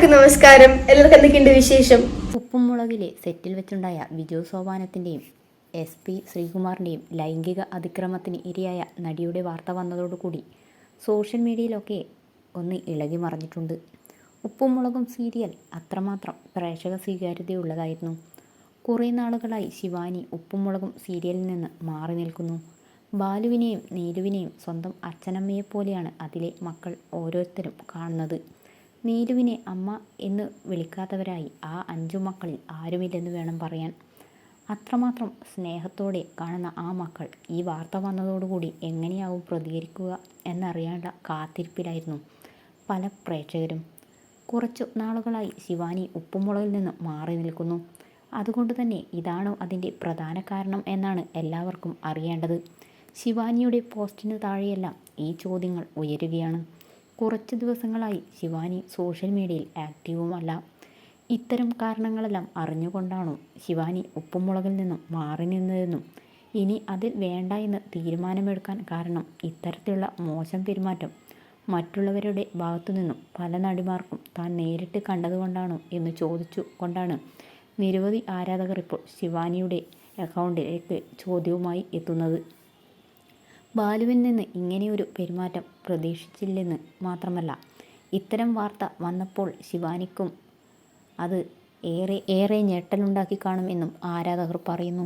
എല്ലാവർക്കും നമസ്കാരം. എല്ലാവർക്കും എന്തൊക്കെയുണ്ട് വിശേഷം? ഉപ്പുമുളകിലെ സെറ്റിൽ വെച്ചുണ്ടായ വിജു സോപാനത്തിൻ്റെയും SP ശ്രീകുമാറിൻ്റെയും ലൈംഗിക അതിക്രമത്തിന് ഇരയായ നടിയുടെ വാർത്ത വന്നതോടുകൂടി സോഷ്യൽ മീഡിയയിലൊക്കെ ഒന്ന് ഇളകി മറിഞ്ഞിട്ടുണ്ട്. ഉപ്പുമുളകും സീരിയൽ അത്രമാത്രം പ്രേക്ഷക സ്വീകാര്യതയുള്ളതായിരുന്നു. കുറേ നാളുകളായി ശിവാനി ഉപ്പുമുളകും സീരിയലിൽ നിന്ന് മാറി നിൽക്കുന്നു. ബാലുവിനെയും നീലുവിനെയും സ്വന്തം അച്ഛനമ്മയെപ്പോലെയാണ് അതിലെ മക്കൾ ഓരോരുത്തരും കാണുന്നത്. നീലുവിനെ അമ്മ എന്ന് വിളിക്കാത്തവരായി ആ 5 മക്കളിൽ ആരുമില്ലെന്ന് വേണം പറയാൻ. അത്രമാത്രം സ്നേഹത്തോടെ കാണുന്ന ആ മക്കൾ ഈ വാർത്ത വന്നതോടുകൂടി എങ്ങനെയാവും പ്രതികരിക്കുക എന്നറിയാനുള്ള കാത്തിരിപ്പിലായിരുന്നു പല പ്രേക്ഷകരും. കുറച്ചു നാളുകളായി ശിവാനി ഉപ്പുമുളകിൽ നിന്ന് മാറി നിൽക്കുന്നു. അതുകൊണ്ട് തന്നെ ഇതാണോ അതിൻ്റെ പ്രധാന കാരണം എന്നാണ് എല്ലാവർക്കും അറിയേണ്ടത്. ശിവാനിയുടെ പോസ്റ്റിന് താഴെയെല്ലാം ഈ ചോദ്യങ്ങൾ ഉയരുകയാണ്. കുറച്ച് ദിവസങ്ങളായി ശിവാനി സോഷ്യൽ മീഡിയയിൽ ആക്റ്റീവുമല്ല. ഇത്തരം കാരണങ്ങളെല്ലാം അറിഞ്ഞുകൊണ്ടാണോ ശിവാനി ഉപ്പുമുളകിൽ നിന്നും മാറി നിന്നതെന്നും ഇനി അതിൽ വേണ്ട എന്ന് തീരുമാനമെടുക്കാൻ കാരണം ഇത്തരത്തിലുള്ള മോശം പെരുമാറ്റം മറ്റുള്ളവരുടെ ഭാഗത്തു നിന്നും പല നടിമാർക്കും താൻ നേരിട്ട് കണ്ടതുകൊണ്ടാണോ എന്ന് ചോദിച്ചു കൊണ്ടാണ് നിരവധി ആരാധകർ ഇപ്പോൾ ശിവാനിയുടെ അക്കൗണ്ടിലേക്ക് ചോദ്യവുമായി എത്തുന്നത്. ബാലുവിൽ നിന്ന് ഇങ്ങനെയൊരു പെരുമാറ്റം പ്രതീക്ഷിച്ചില്ലെന്ന് മാത്രമല്ല, ഇത്തരം വാർത്ത വന്നപ്പോൾ ശിവാനിക്കും അത് ഏറെ ഞെട്ടലുണ്ടാക്കി കാണുമെന്നും ആരാധകർ പറയുന്നു.